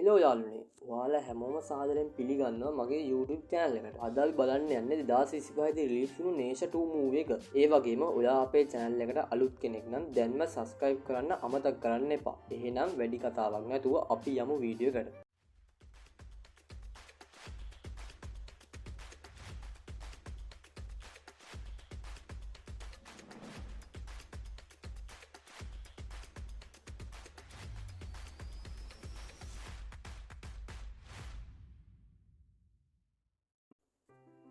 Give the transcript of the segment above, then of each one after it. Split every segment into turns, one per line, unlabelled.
Hello යාළුවනේ, ඔයාලා හැමෝම සාදරයෙන් පිළිගන්නවා මගේ YouTube channel එකට. අද අපි බලන්න යන්නේ 2025 දී රිලීස් වුණු Nesha 2 movie එක. ඒ වගේම ඔයා අපේ channel එකට අලුත් කෙනෙක් නම් දැන්ම subscribe කරන්න අමතක කරන්න එපා. එහෙනම් වැඩි කතාවක් නැතුව අපි යමු වීඩියෝ එකට.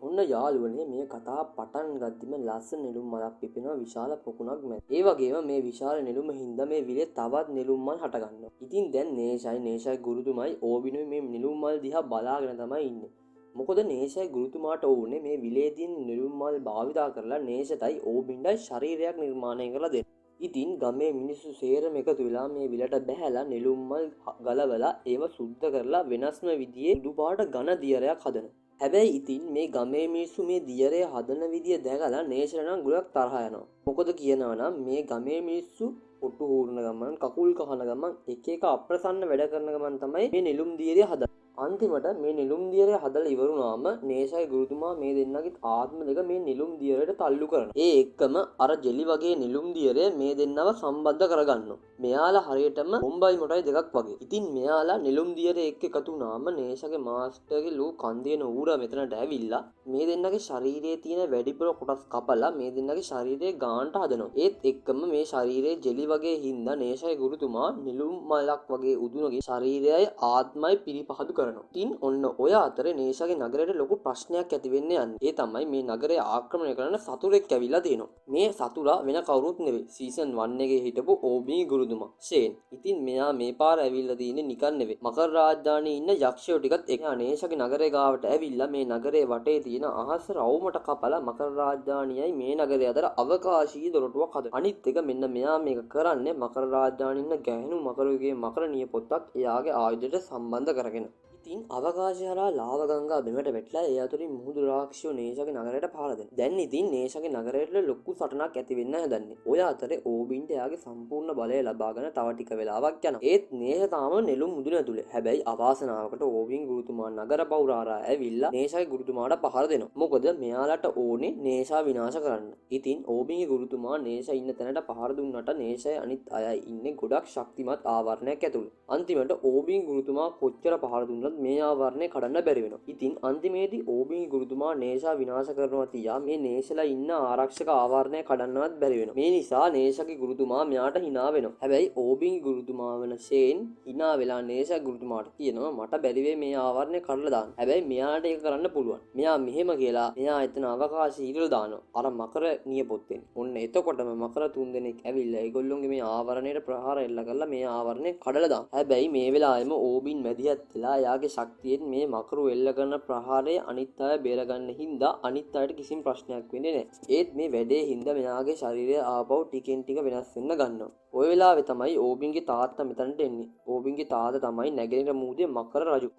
ඔන්න යාළුවනේ මේ කතා පටන් ගද්දිම ලස්සන නෙළුම් මලක් පිපෙනවා විශාල පොකුණක් මැද. ඒ වගේම මේ විශාල නෙළුම හින්දා මේ විලේ තවත් නෙළුම් මල් හට ගන්නවා. ඉතින් දැන් නේෂයි ගුරුතුමයි ඕබිනුයි මේ නෙළුම් මල් දිහා බලාගෙන තමයි ඉන්නේ. මොකද නේෂයි ගුරුතුමාට ඕනේ මේ විලේ තියෙන නෙළුම් මල් භාවිතා කරලා නේෂටයි ඕබින්ඩයි ශරීරයක් නිර්මාණය කරලා දෙන්න. ඉතින් ගමේ මිනිස්සු සේරම එකතු වෙලා මේ විලට බැහැලා නෙළුම් මල් ගලවලා ඒව සුද්ධ කරලා වෙනස්ම විදිහේ සුදු පාට ඝන දියරයක් හදනවා. හැබැයි ඉතින් මේ ගමේ මිනිස්සු මේ දියරය හදන විදිය දැකලා නේෂට නම් ගොඩක් තරහ යනවා. මොකද කියනවා නම් මේ ගමේ මිනිස්සු ඔට්ටු හූරන ගමන් කකුල් කහන ගමන් එක එක අප්‍රසන්න වැඩ කරන ගමන් තමයි මේ නෙළුම් දියරය හදන්නේ. අන්තිමට මේ නෙළුම් දියරය හදලා ඉවරුනාම නේෂයි ගුරුතුමා මේ දෙන්නගේ ආත්ම දෙක මේ නෙළුම් දියරයට තල්ලු කරනවා. ඒ එක්කම අර ජෙලි වගේ නෙළුම් දියරය මේ දෙන්නව සම්බන්ධ කරගන්නවා. මෙයාලා හරියටම බොම්බයි මොටයි දෙකක් වගේ. ඉතින් මෙයාලා නෙළුම් දියරය එක්ක එකතු වුනාම නේෂගේ මාස්ටර්ගේ ලෝ කන්දේන ඌරා මෙතනට ඇවිල්ලා මේ දෙන්නගේ ශරීරයේ තියෙන වැඩිපුර කොටස් කපලා මේ දෙන්නගේ ශරීරයේ ගානට හදනවා. ඒත් එක්කම මේ ශරීරයේ ජෙලි වගේ හින්දා නේෂයි ගුරුතුමා නෙළුම් මලක් වගේ උදුනගේ ශරීරයයි ආත්මයි පිරිපහදු කරනවා. ඉතින් ඔන්න ඔය අතරේ නේෂගේ නගරයට ලොකු ප්‍රශ්නයක් ඇති වෙන්න යන්නේ. ඒ තමයි මේ නගරය ආක්‍රමණය කරන සතුරෙක් ඇවිල්ලා තියෙනවා. මේ සතුරා වෙන කවුරුත් නෙවෙයි. සීසන් 1 එකේ හිටපු ඕබී ගුරුතුමා ෂේන්. ඉතින් මෙයා මේ පාර ඇවිල්ලා තියෙන්නේ නිකන් නෙවෙයි. මකර රාජධානියේ ඉන්න යක්ෂයෝ ටිකත් එක්ක නේෂගේ නගරේ ගාවට ඇවිල්ලා මේ නගරේ වටේ තියෙන අහස රවුමට කපලා මකර රාජධානියයි මේ නගරය අතර අවකාශීය දොරටුවක් හදනවා. අනිත් එක මෙන්න මෙයා මේක කරන්නේ මකර රාජධානියේ ඉන්න ගැහණු මකරුගේ මකර නියපොත්තක් එයාගේ ආයුධයට සම්බන්ධ කරගෙන. ඉතින් අවකාශය හරහා ලාව ගංගා බිමට වැටලා ඒ අතරින් මුහුදු රාක්ෂයෝ නේෂගේ නගරයට පහර දෙනවා. දැන් ඉතින් නේෂගේ නගරයට ලොකු සටනක් ඇති වෙන්න හදන්නේ. ඔය අතරේ ඕබින්ට එයාගේ සම්පූර්ණ බලය ලබාගෙන තව ටික වෙලාවක් යනවා. ඒත් නේෂ තාම නෙළුම් මුදුන ඇතුලේ. හැබැයි අවාසනාවකට ඕබින් ගුරුතුමා නගර පෞරාරා ඇවිල්ලා නේෂගේ ගුරුතුමාට පහර දෙනවා. මොකද මෙයාලට ඕනේ නේෂා විනාශ කරන්න. ඉතින් ඕබින්ගේ ගුරුතුමා නේෂ ඉන්න තැනට පහර දුන්නට නේෂය අනිත් අය ඉන්නේ ගොඩක් ශක්තිමත් ආවරණයක් ඇතුළේ. අන්තිමට ඕබින් ගුරුතුමා කොච්චර පහර දුන්නත් මේ ආවරණය කඩන්න බැරි වෙනවා. ඉතින් අන්තිමේදී ඕබින්ගේ ගුරුතුමා නේෂා විනාශ කරනවා තියා මේ නේෂලා ඉන්න ආරක්ෂක ආවරණය කඩන්නවත් බැරි වෙනවා. මේ නිසා නේෂගේ ගුරුතුමා මෙයාට hina වෙනවා. හැබැයි ඕබින්ගේ ගුරුතුමා වන ෂේන් hina වෙලා නේෂා ගුරුතුමාට කියනවා මට බැරි වෙයි මේ ආවරණය කඩලා දාන්න. හැබැයි මෙයාට ඒක කරන්න පුළුවන්. මෙයා මෙහෙම කියලා මෙයා එතන අවකාශය ඉරලා දානවා. අර මකර නියපොත්තෙන්. ඔන්න එතකොටම මකර තුන් දෙනෙක් ඇවිල්ලා ඒගොල්ලොන්ගේ මේ ආවරණයට ප්‍රහාර එල්ල කරලා මේ ආවරණය කඩලා දානවා. හැබැයි මේ වෙලාවෙම ඕබින් මැදිහත් වෙලා යාගේ ශක්තියෙන් මේ මකරු එල්ල කරන ප්‍රහාරය අනිත් අය බේරගන්න හින්දා අනිත් අයට කිසිම ප්‍රශ්නයක් වෙන්නේ නැහැ. ඒත් මේ වැඩේ හින්දා මෙයාගේ ශරීරය ආපහු ටිකෙන් ටික වෙනස් වෙන්න ගන්නවා. ওই වෙලාවේ තමයි ඕබින්ගේ තාත්තා මෙතනට එන්නේ. ඕබින්ගේ තාත්තා තමයි නැගෙනහිර මූදේ මකර රජු.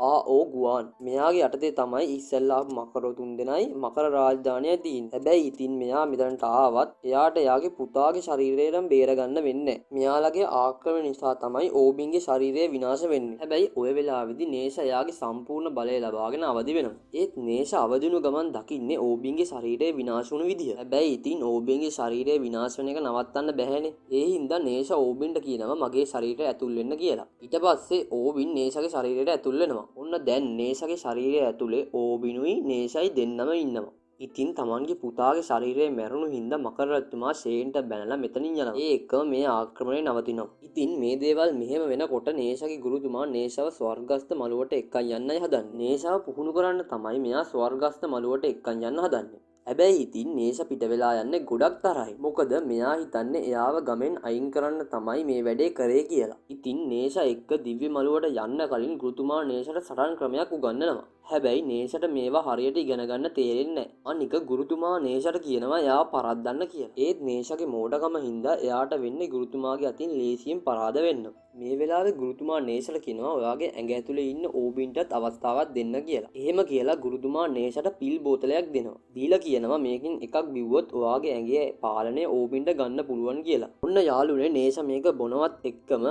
ගුවන්. මෙයාගේ යටතේ තමයි ඉස්සෙල්ලා මකරෝ තුන් දෙනයි මකර රාජධානිය තියෙන්නේ. හැබැයි ඉතින් මෙයා මෙතනට ආවත් එයාට එයාගේ පුතාගේ ශරීරයෙන් බේරගන්න වෙන්නේ නැහැ. මෙයාලගේ ආක්‍රමණ නිසා තමයි ඕබින්ගේ ශරීරය විනාශ වෙන්නේ. හැබැයි ওই වෙලාවේදී නේෂ එයාගේ සම්පූර්ණ බලය ලබාගෙන අවදි වෙනවා. ඒත් නේෂ අවදිනු ගමන් දකින්නේ ඕබින්ගේ ශරීරය විනාශ වුණු විදිය. හැබැයි ඉතින් ඕබින්ගේ ශරීරය විනාශ වෙන එක නවත්තන්න බැහැනේ. ඒ හින්දා නේෂ ඕබින්ට කියනවා මගේ ශරීරයට ඇතුල් වෙන්න කියලා. ඊට පස්සේ ඕබින් නේෂගේ ශරීරයට ඇතුල් වෙනවා. ඔන්න දැන් නේෂගේ ශරීරය ඇතුලේ ඕබිනුයි නේෂයි දෙන්නම ඉන්නවා. ඉතින් තමන්ගේ පුතාගේ ශරීරය මැරුණු හින්දා මකර රජතුමා ෂේන්ට බැනලා මෙතනින් යනවා. ඒ එක්කම මේ ආක්‍රමණය නවතිනවා. ඉතින් මේ දේවල් මෙහෙම වෙනකොට නේෂගේ ගුරුතුමා නේෂව ස්වර්ගස්ථ මළුවට එක්කන් යන්නයි හදන්නේ. නේෂව පුහුණු කරන්න තමයි මෙයා ස්වර්ගස්ථ මළුවට එක්කන් යන්න හදන්නේ. හැබැයි ඉතින් නේෂ පිට වෙලා යන්නේ ගොඩක් තරහයි. මොකද මෙයා හිතන්නේ එයාව ගමෙන් අයින් කරන්න තමයි මේ වැඩේ කරේ කියලා. ඉතින් නේෂ එක්ක දිව්‍ය මළුවට යන්න කලින් ගුරුතුමා නේෂට සටන් ක්‍රමයක් උගන්වනවා. හැබැයි නේෂට මේවා හරියට ඉගෙන ගන්න තේරෙන්නේ නැහැ. අනික ගුරුතුමා නේෂට කියනවා එයාව පරද්දන්න කියලා. ඒත් නේෂගේ මෝඩකම හින්දා එයාට වෙන්නේ ගුරුතුමාගේ අතින් ලේසියෙන් පරාද වෙන්න. මේ වෙලාවේ ගුරුතුමා නේෂට කියනවා ඔයාගේ ඇඟ ඇතුලේ ඉන්න ඕබින්ටත් අවස්ථාවක් දෙන්න කියලා. එහෙම කියලා ගුරුතුමා නේෂට පිල් බෝතලයක් දෙනවා. දීලා කියනවා මේකෙන් එකක් බිව්වොත් ඔයාගේ ඇඟේ පාලනය ඕබින්ට ගන්න පුළුවන් කියලා. ඔන්න යාළුවනේ නේෂ මේක බොනවත් එක්කම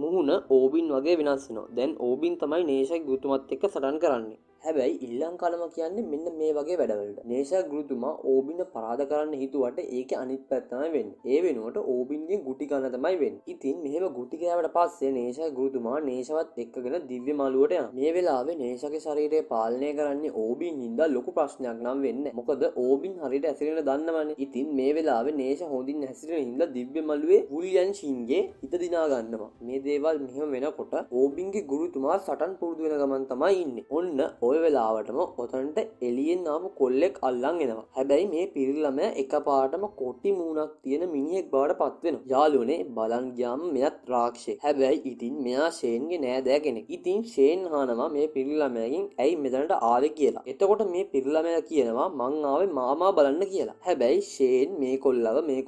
මුහුණ ඕබින් වගේ වෙනස් වෙනවා. දැන් ඕබින් තමයි නේෂයි ගුරුතුමත් එක්ක සටන් කරන්නේ. හැබැයි ඉල්ලම් කලම කියන්නේ මෙන්න මේ වගේ වැඩවලට. නේෂා ගුරුතුමා ඕබින පරාද කරන්න හිතුවට ඒකේ අනිත් පැත්ත තමයි වෙන්නේ. ඒ වෙනුවට ඕබින්ගෙන් ගුටි ගන්න තමයි වෙන්නේ. ඉතින් මෙහෙම ගුටි කෑවට පස්සේ නේෂා ගුරුතුමා නේෂවත් එක්කගෙන දිව්‍ය මළුවට යනවා. මේ වෙලාවේ නේෂාගේ ශරීරය පාලනය කරන්නේ ඕබින් හින්දා ලොකු ප්‍රශ්නයක් නම් වෙන්නේ. මොකද ඕබින් හරියට ඇසිරෙන දන්නවනේ. ඉතින් මේ වෙලාවේ නේෂා හොඳින් ඇසිරෙන හින්දා දිව්‍ය මළුවේ වුලියන් ෂින්ගේ හිත දිනා ගන්නවා. මේ දේවල් මෙහෙම වෙනකොට ඕබින්ගේ ගුරුතුමා සටන් පුරුදු වෙන ගමන් තමයි ඉන්නේ. ඔන්න ඔය වෙලාවටම ඔතනට එළියෙන් ආපු කොල්ලෙක් අල්ලන් එනවා. හැබැයි මේ පිරිමි ළමයා එකපාරටම කොටි මූණක් තියෙන මිනිහෙක් බවට පත් වෙනවා. යාළුවනේ බලන් ගියාම මෙයාත් රාක්ෂේ. හැබැයි ඉතින් මෙයා ෂේන්ගේ නෑදෑ කෙනෙක්. ඉතින් ෂේන් අහනවා මේ පිරිමි ළමයාගෙන් ඇයි මෙතනට ආවේ කියලා. එතකොට මේ පිරිමි ළමයා කියනවා මං ආවේ මාමා බලන්න කියලා. හැබැයි ෂේන් මේ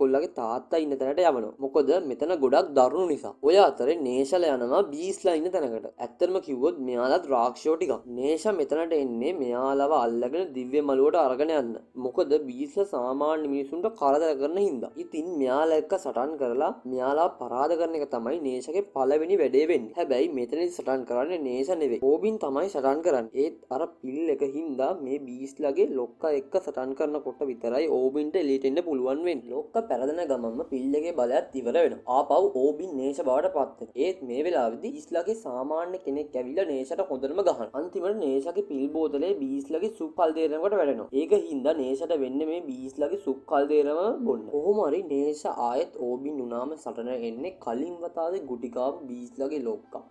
කොල්ලගේ තාත්තා ඉන්න තැනට යවනවා. මොකද මෙතන ගොඩක් දරුණු නිසා. ඔය අතරේ නේෂල යනවා බීස්ලා ඉන්න තැනකට. ඇත්තටම කිව්වොත් මෙයාලත් රාක්ෂයෝ ටිකක්. නේෂා මෙතනට එන්නේ මෙයාලව අල්ලගෙන දිව්‍ය මළුවට අරගෙන යන්න. මොකද බීස්ලා සාමාන්‍ය මිනිසුන්ට කරදර කරන හින්දා. ඉතින් මෙයාලා එක්ක සටන් කරලා මෙයාලා පරාද කරන එක තමයි නේෂාගේ පළවෙනි වැඩේ වෙන්නේ. හැබැයි මෙතනදි සටන් කරන්නේ නේෂා නෙවෙයි. ඕබින් තමයි සටන් කරන්නේ. ඒත් අර පිල් එක හින්දා මේ බීස්ලාගේ ලොක්කා එක්ක සටන් කරනකොට විතරයි ඕබින්ට එළියට එන්න පුළුවන් වෙන්නේ. ලොක්කා පැරදෙන ගමන්ම පිල් එකේ බලයත් ඉවර වෙනවා. ආපහු ඕබින් නේෂා බවට පත් වෙනවා. ඒත් මේ වෙලාවේදී බීස්ලාගේ සාමාන්‍ය කෙනෙක් ඇවිල්ලා නේෂාට හොඳටම ගහනවා. අන්තිමට නේෂාගේ පිල් බෝතලේ බීස්ලාගේ සුප් කල් දේරනකොට වැටෙනවා. ඒක හින්දා නේෂාට වෙන්නේ මේ බීස්ලාගේ සුප් කල් දේරම බොන්න. කොහොම හරි නේෂා ආයෙත් ඕබින් උනාම සටන එන්නේ කලින් වතාවේ ගුටිකාව බීස්ලාගේ ලොක්කා.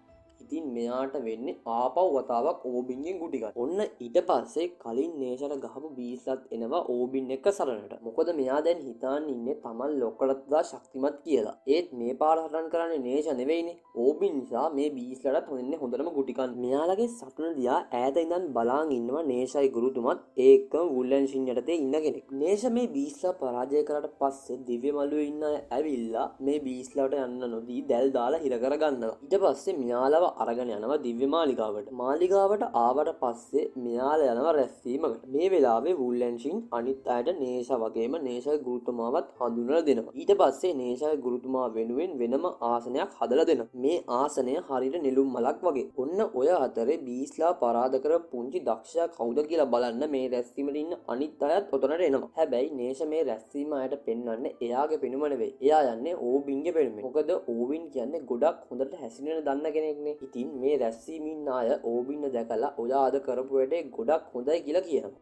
ඉතින් මෙයාට වෙන්නේ ආපහු වතාවක් ඕබින්ගෙන් ගුටි ගන්න. ඔන්න ඊට පස්සේ කලින් නේෂාට ගහපු බීස්ලත් එනවා ඕබින් එක්ක සරණට. මොකද මෙයා දැන් හිතාන් ඉන්නේ තමන් ලොක්කටත් වඩා ශක්තිමත් කියලා. ඒත් මේ පාර සටන් කරන්නේ නේෂා නෙවෙයිනේ. ඕබින් නිසා මේ බීස්ලටත් හොඳටම ගුටි කන්න. මෙයාලගේ සටන දිහා ඈත ඉඳන් බලාගෙන ඉන්නවා නේෂායි ගුරුතුමත් ඒකම වුල්ලන්ෂින් යටතේ ඉන්න කෙනෙක්. නේෂා මේ බීස්ලා පරාජය කරාට පස්සේ දිව්‍ය මළුවේ ඉන්න අය ඇවිල්ලා මේ බීස්ලාට යන්න නොදී දැල් දාලා හිර කරගන්නවා. ඊට පස්සේ මෙයාලව අරගෙන යනවා දිව්‍ය මාලිගාවට. මාලිගාවට ආවට පස්සේ මෙයාලා යනවා රැස්වීමකට. මේ වෙලාවේ වුල්ලන්ෂින් අනිත් අයට නේෂා වගේම නේෂාගේ ගුරුතුමාවත් හඳුන්වලා දෙනවා. ඊට පස්සේ නේෂාගේ ගුරුතුමා වෙනුවෙන් වෙනම ආසනයක් හදලා දෙනවා. මේ ආසනය හරියට නෙළුම් මලක් වගේ. ඔන්න ඔය අතරේ බීස්ලා පරාද කර පුංචි දක්ෂයා කවුද කියලා බලන්න මේ රැස්වීමේ ඉන්න අනිත් අයත් ඔතනට එනවා. හැබැයි නේෂා මේ රැස්වීම අයට පෙන්වන්නේ එයාගේ පෙනුම නෙවෙයි. එයා යන්නේ ඕබින්ගේ පෙනුමෙන්. මොකද ඕබින් කියන්නේ ගොඩක් හොඳට හැසිරෙන දන්න කෙනෙක්නේ. ඉතින් මේ රැස්වීමේ ඉන්න අය ඕබින්න දැකලා ඔයා අද කරපු වැඩේ ගොඩක් හොඳයි කියලා කියනවා.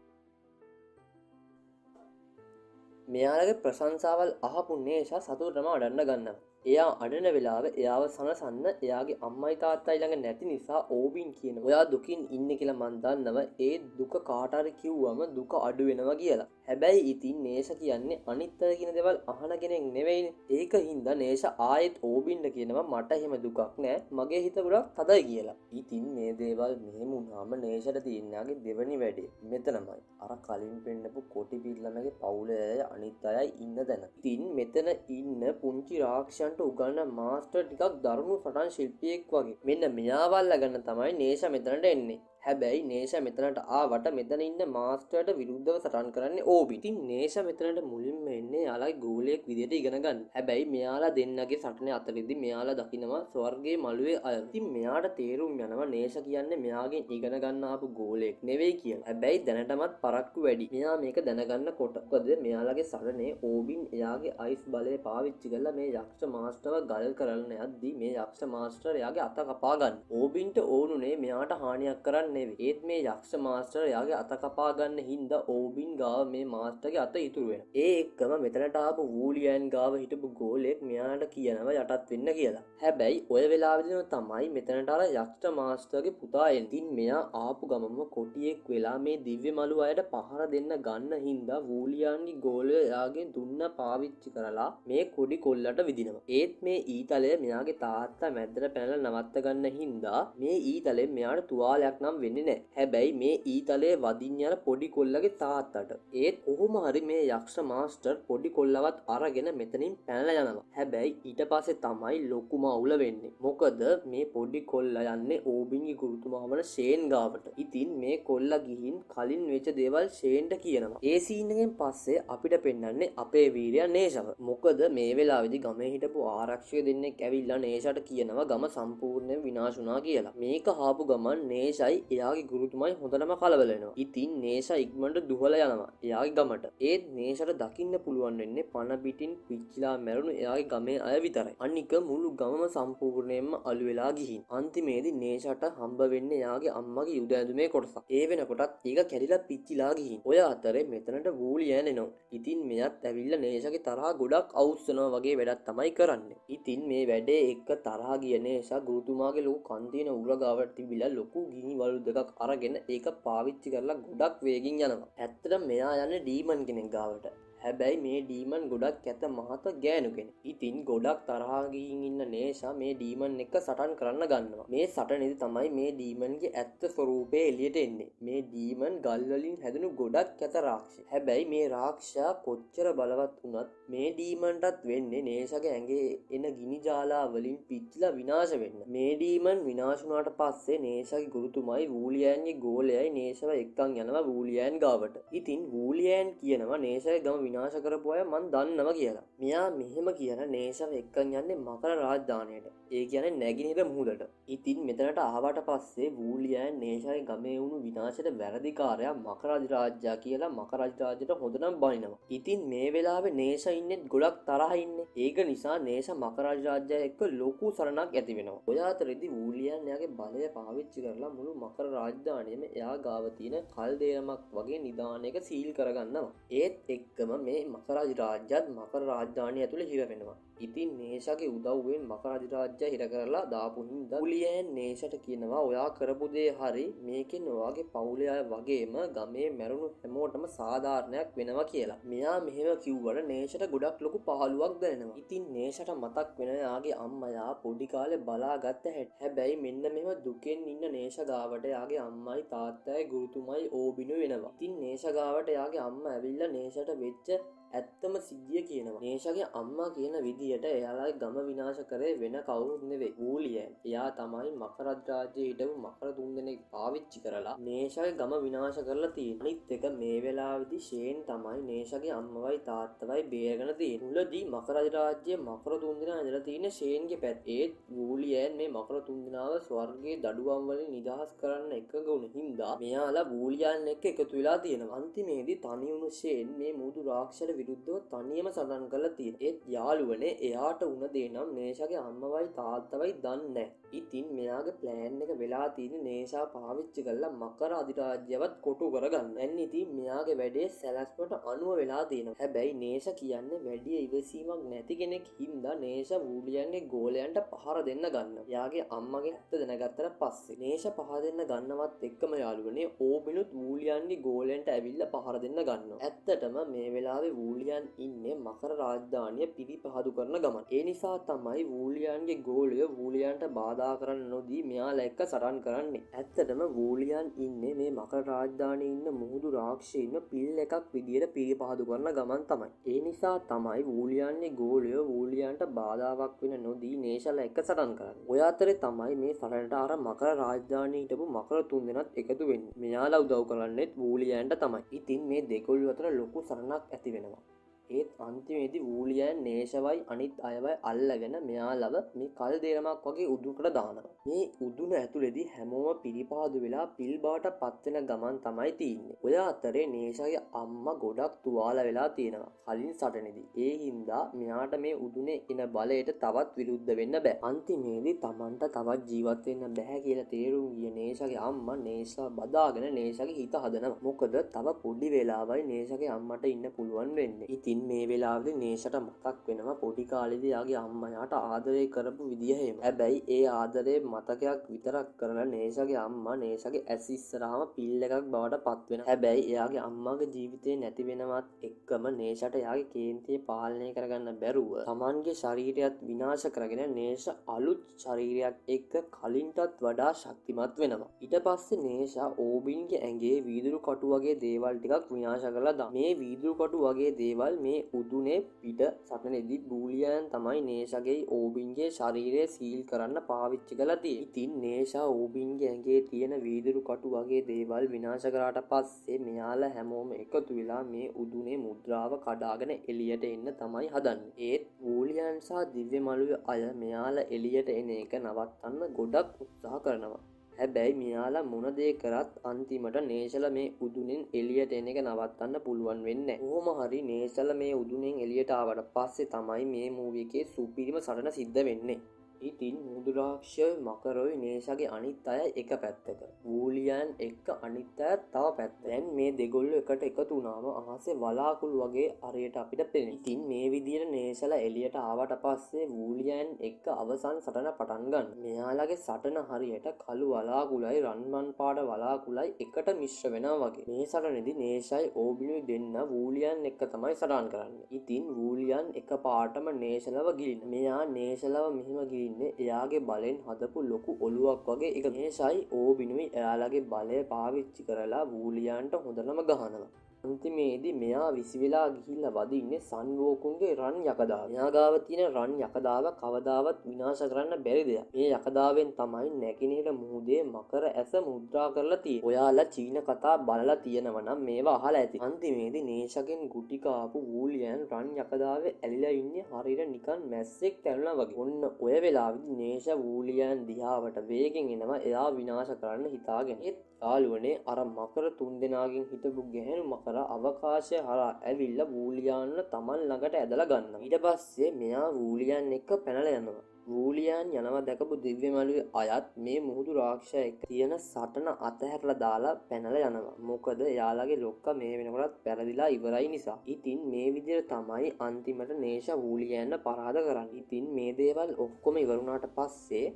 මෙයාලගේ ප්‍රශංසාවල් අහපු නේෂා සතුටටම අඬන්න ගන්නවා. එයා අඬන වෙලාව එයාව සනසන්න එයාගේ අම්මයි තාත්තයි ළඟ නැති නිසා ඕබින් කියනවා ඔයා දුකින් ඉන්නේ කියලා මන් දන්නව. ඒ දුක කාට හරි කිව්වම දුක අඩු වෙනවා කියලා. හැබැයි ඉතින් නේෂා කියන්නේ අනිත් අය කියන දේවල් අහන කෙනෙක් නෙවෙයිනේ. ඒක හින්දා නේෂා ආයෙත් ඕබින්ට කියනවා මට එහෙම දුකක් නෑ. මගේ හිත ගොඩක් තදයි කියලා. ඉතින් මේ දේවල් මෙහෙම වුණාම නේෂාට තියෙනගේ දෙවනි වැඩේ මෙතනමයි. අර කලින් පෙන්නපු කොටි පිල්ලමගේ පවුලේ අය අනිත් අයයි ඉන්න තැන. ඉතින් මෙතන ඉන්න පුංචි රාක්ෂයන්ට උගන්න මාස්ටර් ටිකක් දරුණු සටන් ශිල්පියෙක් වගේ. මෙන්න මෙයාවල් ගන්න තමයි නේෂා මෙතනට එන්නේ. හැබැයි නේෂා මෙතනට ආවට මෙතන ඉන්න මාස්ටර්ට විරුද්ධව සටන් කරන්නේ ඕබින්. ඉතින් නේෂා මෙතනට මුලින්ම එන්නේ යාළගේ ගෝලයෙක් විදියට ඉගෙන ගන්න. හැබැයි මෙයාලා දෙන්නගේ සටනේ අතරෙදි මෙයාලා දකිනවා ස්වර්ගයේ මළුවේ අය. ඉතින් මෙයාට තේරුම් යනවා නේෂා කියන්නේ මෙයාගෙන් ඉගෙන ගන්න ආපු ගෝලයෙක් නෙවෙයි කියලා. හැබැයි දැනටමත් පරක්කු වැඩි. මෙයා මේක දැනගන්නකොට මොකද මෙයාලගේ සටනේ ඕබින් එයාගේ අයිස් බලය පාවිච්චි කරලා මේ යක්ෂ මාස්ටර්ව ගල් කරන්න යද්දී මේ යක්ෂ මාස්ටර් එයාගේ අත කපා ගන්න. ඕබින්ට ඕනුනේ මෙයාට හානියක් කරන්න ඒත් මේ යක්ෂ මාස්ටර් යාගේ අත කපා ගන්න හින්දා ඕබින් ගාව මේ මාස්ටර්ගේ අත ඉතුරු වෙනවා. ඒ එක්කම මෙතනට ආපු වූලියන් ගාව හිටපු ගෝලෙක් මෙයාට කියනවා යටත් වෙන්න කියලා. හැබැයි ඔය වෙලාවෙදිම තමයි මෙතනට ආලා යක්ෂ මාස්ටර්ගේ පුතා එන්නේ. ඉතින් මෙයා ආපු ගමම කොටියෙක් වෙලා මේ දිව්‍ය මළු අයට පහර දෙන්න ගන්න හින්දා වූලියන්ගේ ගෝලය යාගේ දුන්න පාවිච්චි කරලා මේ කොඩි කොල්ලට විදිනවා. ඒත් මේ ඊතලය මෙයාගේ තාත්තා මැද්දට පැනලා නවත්ත ගන්න හින්දා මේ ඊතලෙන් මෙයාට තුවාලයක් නම් වෙන්නේ නැහැ. හැබැයි මේ ඊතලයේ වදින්න යන පොඩි කොල්ලගේ තාත්තට ඒත් කොහොම හරි මේ යක්ෂ මාස්ටර් පොඩි කොල්ලවත් අරගෙන මෙතනින් පැනලා යනවා. හැබැයි ඊට පස්සේ තමයි ලොකුම අවුල වෙන්නේ. මොකද මේ පොඩි කොල්ලා යන්නේ ඕබින්ගේ ගුරුතුමා වන ෂේන් ගාවට. ඉතින් මේ කොල්ලා ගිහින් කලින් වෙච්ච දේවල් ෂේන්ට කියනවා. ඒ සීන් එකෙන් පස්සේ අපිට පෙන්වන්නේ අපේ වීරයා නේෂව. මොකද මේ වෙලාවේදී ගමේ හිටපු ආරක්ෂක දෙන්නෙක් ඇවිල්ලා නේෂට කියනවා ගම සම්පූර්ණයෙන් විනාශ වුණා කියලා. මේක ආපු ගමන් නේෂයි එයාගේ ගුරුතුමයි හොඳටම කලබල වෙනවා. ඉතින් නේෂ ඉක්මනට දුවලා යනවා එයාගේ ගමට. ඒත් නේෂට දකින්න පුළුවන් වෙන්නේ පණ පිටින් පිච්චිලා මැරුණු එයාගේ ගමේ අය විතරයි. අනික මුළු ගමම සම්පූර්ණයෙන්ම අළු වෙලා ගිහින්. අන්තිමේදී නේෂට හම්බ වෙන්නේ එයාගේ අම්මගේ යුද ඇඳුමේ කොටසක්. ඒ වෙනකොටත් ඒක කැඩිලා පිච්චිලා ගිහින්. ඔය අතරේ මෙතනට වූලියන් එනවා. ඉතින් මෙයත් ඇවිල්ලා නේෂගේ තරහ ගොඩක් අවුස්සනවා වගේ වැඩක් තමයි කරන්නේ. ඉතින් මේ වැඩේ එක්ක තරහ ගිය නේෂ ගුරුතුමාගේ ලොකු කන් තියෙන උර ගාවට තිබිලා ලොකු ගිනි වලු දෙකක් අරගෙන ඒක පාවිච්චි කරලා ගොඩක් වේගින් යනවා. ඇත්තටම මෙයා යන්නේ ඩීමන් කෙනෙක් ගාවට. හැබැයි මේ ඩීමන් ගොඩක් කැත මහත ගෑනු කෙනෙක්. ඉතින් ගොඩක් තරහා ගිහින් ඉන්න නේෂා මේ ඩීමන් එක්ක සටන් කරන්න ගන්නවා. මේ සටනේදී තමයි මේ ඩීමන්ගේ ඇත්ත ස්වරූපය එළියට එන්නේ. මේ ඩීමන් ගල් වලින් හැදුණු ගොඩක් කැත රාක්ෂසයෙක්. හැබැයි මේ රාක්ෂයා කොච්චර බලවත් වුණත් මේ ඩීමන්ටත් වෙන්නේ නේෂාගේ ඇඟේ එන ගිනි ජාලා වලින් පිච්චිලා විනාශ වෙන්න. මේ ඩීමන් විනාශ වුණාට පස්සේ නේෂාගේ ගුරුතුමයි වූලියන්ගේ ගෝලයයි නේෂාව එක්කන් යනවා වූලියන් ගාවට. ඉතින් වූලියන් කියනවා නේෂාගේ ගම විනාශ කරපු අය මන් දන්නවා කියලා. මෙයා මෙහෙම කියන නේෂව එක්කන් යන්නේ මකර රාජධානියට. ඒ කියන්නේ නැගිනහිර මුහුදට. ඉතින් මෙතනට ආවට පස්සේ වූලියන් නේෂාගේ ගමේ වුණු විනාශයට වැරදිකාරයා මකර අධිරාජ්‍යයා කියලා මකර අධිරාජ්‍යයට හොඳනම් බනිනවා. ඉතින් මේ වෙලාවේ නේෂා ඉන්නෙත් ගොඩක් තරහ ඉන්නේ. ඒක නිසා නේෂා මකර අධිරාජ්‍යය එක්ක ලොකු සරණක් ඇති වෙනවා. ඔය අතරේදී වූලියන් එයාගේ බලය පාවිච්චි කරලා මුළු මකර රාජධානියම එයා ගාව තියෙන කල්දේරමක් වගේ නිදානයක සීල් කරගන්නවා. ඒත් එක්කම මේ මකර අධිරාජ්‍යයත් මකර රාජධානිය ඇතුළේ හිර වෙනවා. ඉතින් නේෂාගේ උදව්වෙන් මකර අධිරාජ්‍යය හිර කරලා දාපු හින්දා වූලියන් නේෂට කියනවා ඔයා කරපු දේ හරි මේකෙන් ඔයාගේ පවුලේ අය වගේම ගමේ මැරුණු හැමෝටම සාධාරණයක් වෙනවා කියලා. මෙයා මෙහෙම කිව්වට නේෂට ගොඩක් ලොකු පහළුවක් දැනෙනවා. ඉතින් නේෂට මතක් වෙන යාගේ අම්මයා පොඩි කාලේ බලාගත්ත හැටි. හැබැයි මෙන්න මෙහෙම දුකෙන් ඉන්න නේෂ ගාවට යාගේ අම්මයි තාත්තයි ගුරුතුමයි ඕබිනු වෙනවා. ඉතින් නේෂ ගාවට යාගේ අම්මා ඇවිල්ලා නේෂට වෙච්ච ඇත්තම සිද්ධිය කියනවා. නේෂාගේ අම්මා කියන විදියට එයාලා ගම විනාශ කරේ වෙන කවුරුත් නෙවෙයි වූලියන්. එයා තමයි මකර රාජ්‍යයේ හිටපු මකර තුන්දෙනෙක් පාවිච්චි කරලා නේෂාගේ ගම විනාශ කරලා තියෙන්නේ. අනිත් එක මේ වෙලාවේදී ෂේන් තමයි නේෂාගේ අම්මවයි තාත්තවයි බේරගෙන තියෙන්නේ. මුලදී මකර රාජ්‍යයේ මකර තුන්දෙනා ඉඳලා තියෙන ෂේන්ගේ පැත්තේ ඒත් වූලියන් මේ මකර තුන්දෙනාව ස්වර්ගයේ දඩුවම් වලින් නිදහස් කරන්න එකඟ වුණ හින්දා මෙයාලා වූලියන් එක්ක එකතු වෙලා තියෙනවා. අන්තිමේදී තනි වුණු ෂේන් මේ මුදු රාක්ෂස විරුද්ධව තනියම සටන් කරලා තියෙනවා. ඒත් යාළුවනේ එයාට උන දේ නම් නේෂාගේ අම්මවයි තාත්තවයි දන්නේ නැහැ. ඉතින් මෙයාගේ ප්ලෑන් එක වෙලා තියෙන්නේ නේෂා පාවිච්චි කරලා මකර අධිරාජ්‍යවත් කොටු කරගන්න. දැන් ඉතින් මෙයාගේ වැඩේ සැලැස්මට අනුව වෙලා තියෙනවා. හැබැයි නේෂා කියන්නේ වැඩි ඉවසීමක් නැති කෙනෙක් හින්දා නේෂා වූලියන්ගේ ගෝලයන්ට පහර දෙන්න ගන්නවා. එයාගේ අම්මගේ ඇත්ත දැනගත්තට පස්සේ නේෂා පහර දෙන්න ගන්නවත් එක්කම යාළුවනේ ඕබිනුත් වූලියන්ගේ ගෝලයන්ට ඇවිල්ලා පහර දෙන්න ගන්නවා. ඇත්තටම මේ වෙලාවේ වූලියන් ඉන්නේ මකර රාජධානිය පිරිපහදු කරන ගමන්. ඒ නිසා තමයි වූලියන්ගේ ගෝලය වූලියන්ට බාධා කරන්න නොදී මෙයාලා එක්ක සටන් කරන්නේ. ඇත්තටම වූලියන් ඉන්නේ මේ මකර රාජධානියේ ඉන්න මුහුදු රාක්ෂසී ඉන්න පිල් එකක් විදියට පිරිපහදු කරන ගමන් තමයි. ඒ නිසා තමයි වූලියන්ගේ ගෝලය වූලියන්ට බාධාවක් වෙන නොදී නේෂාලා එක්ක සටන් කරන්නේ. ඔය අතරේ තමයි මේ සටනට අර මකර රාජධානියේ හිටපු මකර තුන්දෙනාත් එකතු වෙන්නේ. මෙයාලා උදව් කරන්නේත් වූලියන්ට තමයි. ඉතින් මේ දෙකොල්ල අතර ලොකු සටනක් ඇති වෙනවා. ඒත් අන්තිමේදී වූලියන් නේෂවයි අනිත් අයවයි අල්ලගෙන මෙයාලව මේ කල්දේරමක් වගේ උදුනකට දානවා. මේ උදුන ඇතුලේදී හැමෝම පිරිපාදු වෙලා පිල් බවට පත් වෙන ගමන් තමයි තියෙන්නේ. ඔය අතරේ නේෂාගේ අම්මා ගොඩක් තුවාල වෙලා තියෙනවා කලින් සටනේදී. ඒ හින්දා මෙයාට මේ උදුනේ එන බලයට තවත් විරුද්ධ වෙන්න බෑ. අන්තිමේදී Tamanta තවත් ජීවත් වෙන්න බෑ කියලා තේරුම් ගිය නේෂාගේ අම්මා නේෂා බදාගෙන නේෂාගේ හිත හදනවා. මොකද තව පොඩි වෙලාවයි නේෂාගේ අම්මට ඉන්න පුළුවන් වෙන්නේ. ඉතින් ඉතින් මේ වෙලාවේදී නේෂට මතක් වෙනවා පොඩි කාලේදී යාගේ අම්මා යාට ආදරය කරපු විදිය එහෙම. හැබැයි ඒ ආදරේ මතකයක් විතරක් කරලා නේෂගේ අම්මා නේෂගේ ඇස් ඉස්සරහම පිල් එකක් බවට පත් වෙනවා. හැබැයි එයාගේ අම්මාගේ ජීවිතේ නැති වෙනවත් එක්කම නේෂට යාගේ කේන්තිය පාලනය කරගන්න බැරුව තමන්ගේ ශරීරයත් විනාශ කරගෙන නේෂ අලුත් ශරීරයක් එක්ක කලින්ටත් වඩා ශක්තිමත් වෙනවා. ඊට පස්සේ නේෂා ඕබින්ගේ ඇඟේ වීදුරු කටු වගේ දේවල් ටිකක් විනාශ කරලා දානවා. මේ වීදුරු කටු වගේ දේවල් මේ උදුනේ පිට සටනේදී බූලියන් තමයි නේෂාගේ ඕබින්ගේ ශරීරය සීල් කරන්න පාවිච්චි කරලා තියෙන්නේ. ඉතින් නේෂා ඕබින්ගේ ඇඟේ තියෙන වීදුරු කටු වගේ දේවල් විනාශ කරාට පස්සේ මෙයාලා හැමෝම එකතු වෙලා මේ උදුනේ මුද්‍රාව කඩාගෙන එළියට එන්න තමයි හදන්නේ. ඒත් බූලියන් සහ දිව්‍ය මළුවේ අය මෙයාලා එළියට එන එක නවත්තන්න ගොඩක් උත්සාහ කරනවා. හැබැයි මෙයාලා මොන දේ කරත් අන්තිමට නේෂල මේ උදුනෙන් එළියට එන එක නවත්තන්න පුළුවන් වෙන්නේ නැහැ. කොහොම හරි නේෂල මේ උදුනෙන් එළියට ආවට පස්සේ තමයි මේ මූවි එකේ සුපිරිම සටන සිද්ධ වෙන්නේ. ඉතින් මුදුරාක්ෂය මකරොයි නේෂගේ අනිත් අය එක පැත්තක වූලියන් එක්ක අනිත් අය තව පැත්ත. දැන් මේ දෙගොල්ලෝ එකට එකතු වුණාම අහසේ වලාකුළු වගේ අරයට අපිට පේනවා. ඉතින් මේ විදිහට නේෂලා එළියට ආවට පස්සේ වූලියන් එක්ක අවසන් සටන පටන් ගන්න. මෙයාලගේ සටන හරියට කළු වලාකුළයි රන්මන් පාට වලාකුළයි එකට මිශ්‍ර වෙනවා වගේ. මේ සටනේදී නේෂයි ඕබිනුයි දෙන්න වූලියන් එක්ක තමයි සටන් කරන්නේ. ඉතින් වූලියන් එක පාටම නේෂලව ගිලින. මෙයා නේෂලව මෙහිම ගිලින එයාගේ බලෙන් හදපු ලොකු ඔලුවක් වගේ එක. නේෂයි ඕබිනුයි එයාලගේ බලය පාවිච්චි කරලා වූලියන්ට හොඳටම ගහනවා. අන්තිමේදී මෙයා විසි වෙලා ගිහිල්ලා වදින්නේ සන්වෝකුන්ගේ රන් යකදාව. මෙයා ගාව තියෙන රන් යකදාව කවදාවත් විනාශ කරන්න බැරි දෙයක්. මේ යකදාවෙන් තමයි නැගිනහිර මුහුදේ මකර ඇස මුද්‍රා කරලා තියෙන්නේ. ඔයාලා චීන කතා බලලා තියෙනවා නම් මේවා අහලා ඇති. අන්තිමේදී නේෂගෙන් ගුටි කාපු වූලියන් රන් යකදාවේ ඇලිලා ඉන්නේ හරියට නිකන් මැස්සෙක් තැනුණා වගේ. ඔන්න ඔය වෙලාවේදී නේෂ වූලියන් දිහාවට වේගෙන් එනවා එයා විනාශ කරන්න හිතාගෙන. ඒත් යාළුවනේ අර මකර තුන්දෙනාගෙන් හිටපු ගැහැණු මකර අවකාශය හරහා ඇවිල්ලා වූලියන්ව තමන් ළඟට ඇදලා ගන්නවා. ඊට පස්සේ මෙයා වූලියන් එක්ක පැනලා යනවා. වූලියන් යනවා දැකපු දිව්‍ය මළුවේ අයත් මේ මුහුදු රාක්ෂය එක්ක තියෙන සටන අතහැරලා දාලා පැනලා යනවා. මොකද එයාලගේ ලොක්කා මේ වෙනකොටත් පැරදිලා ඉවරයි නිසා. ඉතින් මේ විදිහට තමයි අන්තිමට නේෂා වූලියන්ව පරාද කරන්නේ. ඉතින් මේ දේවල් ඔක්කොම ඉවර වුණාට පස්සේ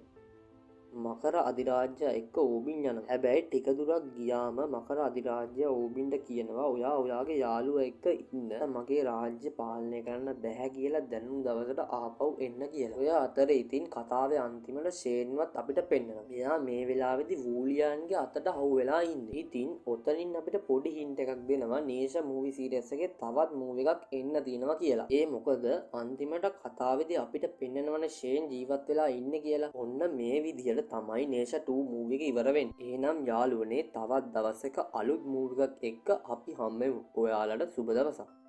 මකර අධිරාජ්‍ය එක්ක ඕබින් යනවා. හැබැයි ටික දුරක් ගියාම මකර අධිරාජ්‍ය ඕබින්ට කියනවා ඔයා ඔයාගේ යාළුවා එක්ක ඉන්න මගේ රාජ්‍ය පාලනය කරන්න බැහැ කියලා දැනුම් දවසට ආපහු එන්න කියලා. ඔය අතරේ ඉතින් කතාවේ අන්තිමට ෂේන්වත් අපිට පෙන්නනවා. මෙයා මේ වෙලාවේදී වූලියන්ගේ අතට අහු වෙලා ඉන්නේ. ඉතින් ඔතනින් අපිට පොඩි හින්ට් එකක් දෙනවා නේෂ මූවි සීරීස් එකේ තවත් මූවි එකක් එන්න තියෙනවා කියලා. ඒ මොකද අන්තිමට කතාවේදී අපිට පෙන්නනවනේ ෂේන් ජීවත් වෙලා ඉන්නේ කියලා. ඔන්න මේ විදිහට තමයි නේෂ 2 මූවි එක ඉවර වෙන්නේ. එහෙනම් යාළුවනේ තවත් දවසක අලුත් මූවි එකක් එක්ක අපි හම්බෙමු. ඔයාලට සුබ දවසක්.